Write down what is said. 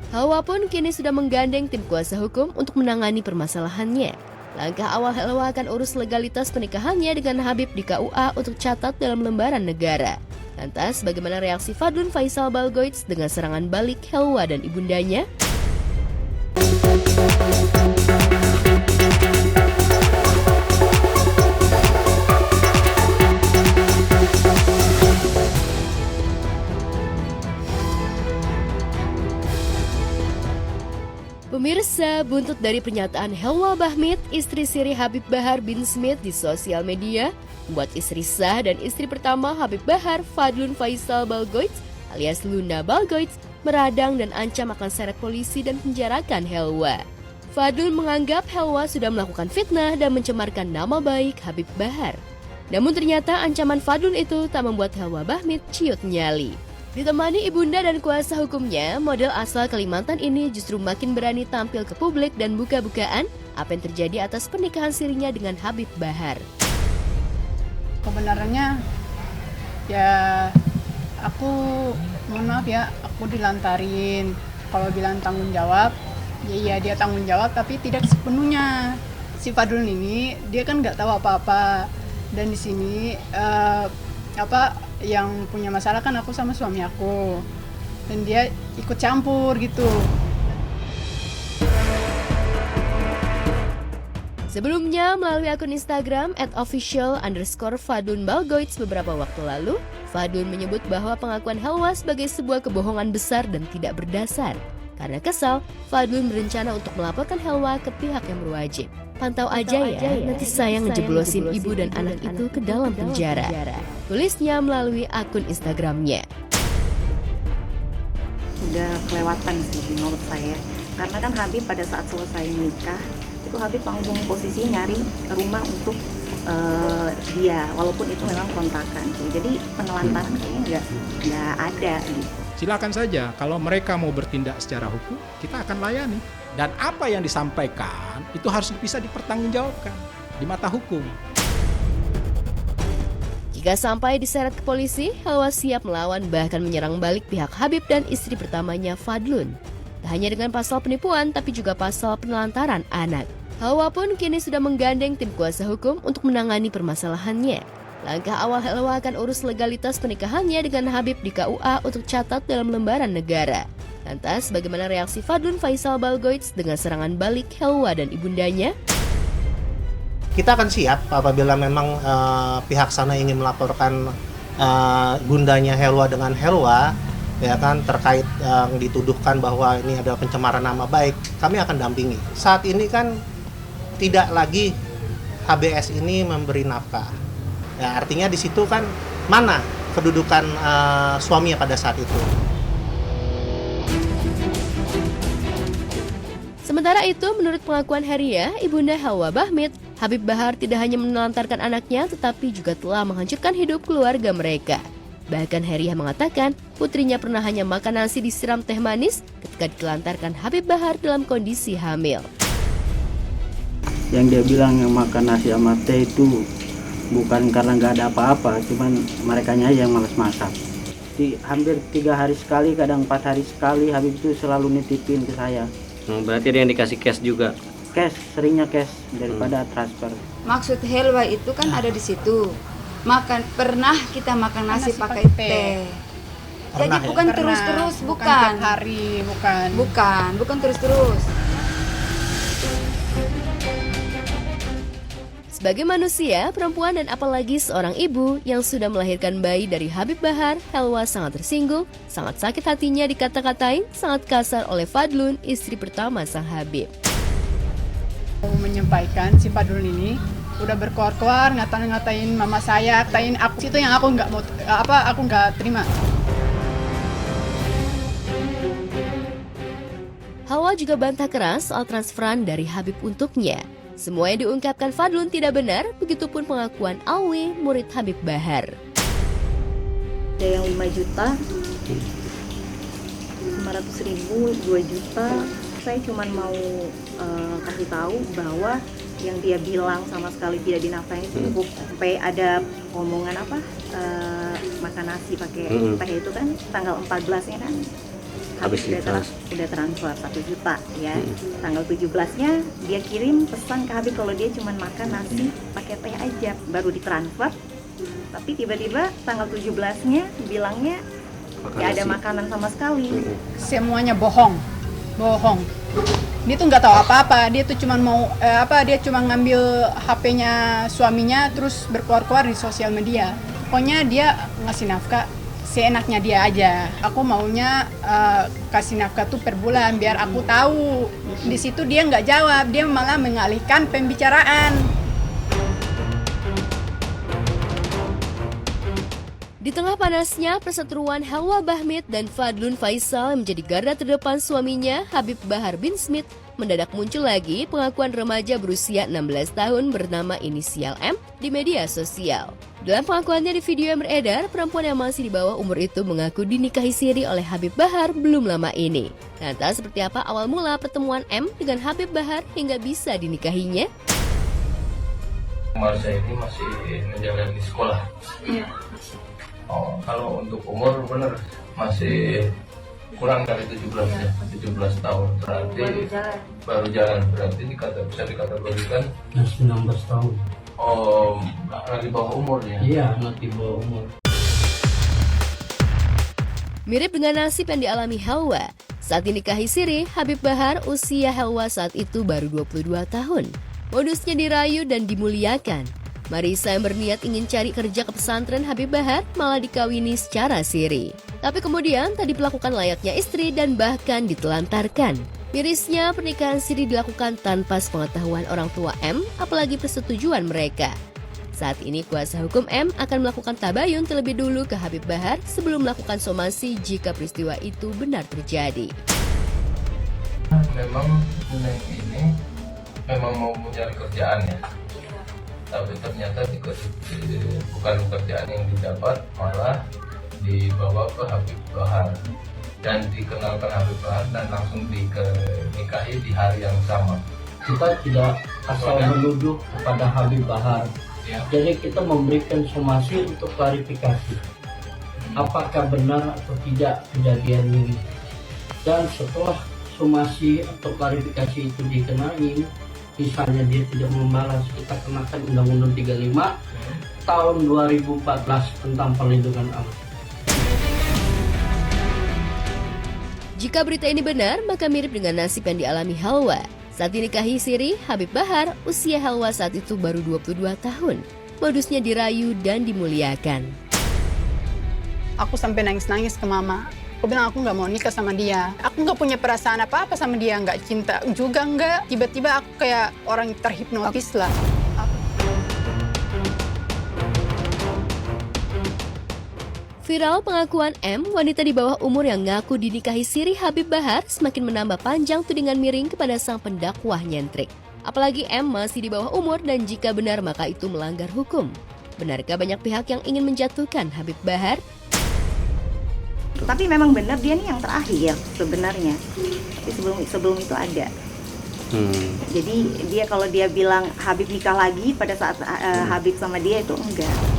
Hawa pun kini sudah menggandeng tim kuasa hukum untuk menangani permasalahannya. Langkah awal Helwa akan urus legalitas pernikahannya dengan Habib di KUA untuk catat dalam lembaran negara. Lantas, bagaimana reaksi Fadlun Faisal Balgoits dengan serangan balik Helwa dan ibundanya? Pemirsa, buntut dari pernyataan Helwa Bahmit, istri siri Habib Bahar bin Smith di sosial media, membuat istri sah dan istri pertama Habib Bahar, Fadlun Faisal Balgoits alias Luna Balgoits, meradang dan ancam akan seret polisi dan penjarakan Helwa. Fadlun menganggap Helwa sudah melakukan fitnah dan mencemarkan nama baik Habib Bahar. Namun ternyata ancaman Fadlun itu tak membuat Helwa Bahmit ciut nyali. Ditemani ibunda dan kuasa hukumnya, model asal Kalimantan ini justru makin berani tampil ke publik dan buka-bukaan apa yang terjadi atas pernikahan sirinya dengan Habib Bahar. Kebenarannya ya aku mohon maaf ya, aku dilantarin. Kalau bilang tanggung jawab, ya iya dia tanggung jawab, tapi tidak sepenuhnya. Si Fadlun ini dia kan nggak tahu apa-apa, dan di sini yang punya masalah kan aku sama suami aku, dan dia ikut campur gitu. Sebelumnya, melalui akun Instagram @official_Fadlun Balgoits beberapa waktu lalu, Fadlun menyebut bahwa pengakuan Helwa sebagai sebuah kebohongan besar dan tidak berdasar. Karena kesal, Fadlun berencana untuk melaporkan Helwa ke pihak yang berwajib. Pantau aja ya, nanti saya ngejeblosin ibu dan anak itu ke dalam penjara. Tulisnya melalui akun Instagramnya. Udah kelewatan sih menurut saya. Karena kan Habib pada saat selesai nikah, itu Habib langsung posisi nyari rumah untuk dia, walaupun itu memang kontrakan. Jadi penelantaran kayaknya nggak ada gitu. Silakan saja, kalau mereka mau bertindak secara hukum, kita akan layani. Dan apa yang disampaikan itu harus bisa dipertanggungjawabkan di mata hukum. Jika sampai diseret ke polisi, Helwa siap melawan bahkan menyerang balik pihak Habib dan istri pertamanya Fadlun. Tak hanya dengan pasal penipuan, tapi juga pasal penelantaran anak. Helwa pun kini sudah menggandeng tim kuasa hukum untuk menangani permasalahannya. Langkah awal Helwa akan urus legalitas pernikahannya dengan Habib di KUA untuk catat dalam lembaran negara. Lantas, bagaimana reaksi Fadlun Faisal Balgoits dengan serangan balik Helwa dan ibundanya? Kita akan siap apabila memang pihak sana ingin melaporkan bundanya Helwa dengan Helwa, ya kan, terkait yang dituduhkan bahwa ini adalah pencemaran nama baik. Kami akan dampingi. Saat ini kan tidak lagi HBS ini memberi nafkah. Ya, artinya di situ kan mana kedudukan suaminya pada saat itu. Sementara itu, menurut pengakuan Heria, ibunda Helwa Bahmit, Habib Bahar tidak hanya menelantarkan anaknya, tetapi juga telah menghancurkan hidup keluarga mereka. Bahkan Heria mengatakan, putrinya pernah hanya makan nasi disiram teh manis ketika ditelantarkan Habib Bahar dalam kondisi hamil. Yang dia bilang yang makan nasi sama teh itu bukan karena nggak ada apa-apa, cuman merekanya yang malas masak. Hampir 3 hari sekali, kadang 4 hari sekali Habib itu selalu nitipin ke saya. Berarti ada yang dikasih cash juga? Cash, seringnya cash daripada transfer. Maksud Helwa itu kan ada di situ. Pernah kita makan nasi pakai teh. Jadi bukan terus-terus, bukan. Tiap hari, Bukan terus-terus. Sebagai manusia, perempuan dan apalagi seorang ibu yang sudah melahirkan bayi dari Habib Bahar, Helwa sangat tersinggung, sangat sakit hatinya dikata-katain, sangat kasar oleh Fadlun, istri pertama sang Habib. Mau menyampaikan si Fadlun ini udah berkoar-koar ngatain mama saya, ngatain aku, itu yang aku nggak terima. Hawa juga bantah keras soal transferan dari Habib untuknya. Semua yang diungkapkan Fadlun tidak benar, begitupun pengakuan Alwi, murid Habib Bahar. Ada yang 5 juta, 500.000, 2 juta. Saya cuma mau kasih tahu bahwa yang dia bilang sama sekali tidak dinafkahin itu cukup. Sampai ada omongan makan nasi pakai teh itu kan tanggal 14-nya kan. Habis udah transfer 1 juta ya. Tanggal 17-nya dia kirim pesan ke Habib kalau dia cuma makan nasi pakai teh aja, baru ditransfer. Tapi tiba-tiba tanggal 17-nya bilangnya nggak ada makanan sama sekali. Semuanya bohong. Dia tuh nggak tahu apa-apa, dia tuh cuma mau dia cuma ngambil HP-nya suaminya terus berkeluar-keluar di sosial media. Pokoknya dia ngasih nafkah seenaknya dia aja. Aku maunya kasih nafkah tuh per bulan biar aku tahu. Di situ dia nggak jawab, dia malah mengalihkan pembicaraan. Di tengah panasnya perseteruan Helwa Bahmit dan Fadlun Faisal menjadi garda terdepan suaminya Habib Bahar bin Smith, mendadak muncul lagi pengakuan remaja berusia 16 tahun bernama inisial M di media sosial. Dalam pengakuannya di video yang beredar, perempuan yang masih di bawah umur itu mengaku dinikahi siri oleh Habib Bahar belum lama ini. Lantas seperti apa awal mula pertemuan M dengan Habib Bahar hingga bisa dinikahinya? Saya ini masih menjalani sekolah. Oh, kalau untuk umur benar masih kurang dari 17 ya, 17 tahun berarti baru jalan berarti bisa dikategorikan 16 tahun. Oh, lagi bawah umur ya? Iya, anak di bawah umur. Mirip dengan nasib yang dialami Helwa. Saat dinikahi siri, Habib Bahar usia Helwa saat itu baru 22 tahun. Modusnya dirayu dan dimuliakan. Marisa yang berniat ingin cari kerja ke pesantren Habib Bahar malah dikawini secara siri. Tapi kemudian tak diperlakukan layaknya istri dan bahkan ditelantarkan. Mirisnya pernikahan siri dilakukan tanpa sepengetahuan orang tua M, apalagi persetujuan mereka. Saat ini kuasa hukum M akan melakukan tabayun terlebih dulu ke Habib Bahar sebelum melakukan somasi jika peristiwa itu benar terjadi. Memang Neng ini memang mau mencari kerjaan ya. Tapi ternyata bukan pekerjaan yang didapat, malah dibawa ke Habib Bahar dan dikenalkan Habib Bahar dan langsung dinikahi di hari yang sama. Kita tidak asal menuduh kepada Habib Bahar. Ya. Jadi kita memberikan somasi untuk klarifikasi. Apakah benar atau tidak kejadian ini. Dan setelah somasi atau klarifikasi itu dikenai, misalnya dia tidak membalas, kita kenakan Undang-Undang 35 tahun 2014 tentang perlindungan anak. Jika berita ini benar, maka mirip dengan nasib yang dialami Helwa. Saat dinikahi siri, Habib Bahar, usia Helwa saat itu baru 22 tahun. Modusnya dirayu dan dimuliakan. Aku sampai nangis-nangis ke mama. Aku bilang aku nggak mau nikah sama dia. Aku nggak punya perasaan apa-apa sama dia, nggak cinta juga nggak. Tiba-tiba aku kayak orang terhipnotis lah. Viral pengakuan M, wanita di bawah umur yang ngaku dinikahi siri Habib Bahar, semakin menambah panjang tudingan miring kepada sang pendakwah nyentrik. Apalagi M masih di bawah umur dan jika benar maka itu melanggar hukum. Benarkah banyak pihak yang ingin menjatuhkan Habib Bahar? Tapi memang benar dia nih yang terakhir sebenarnya. Tapi sebelum itu ada. Jadi dia kalau dia bilang Habib nikah lagi pada saat Habib sama dia itu enggak.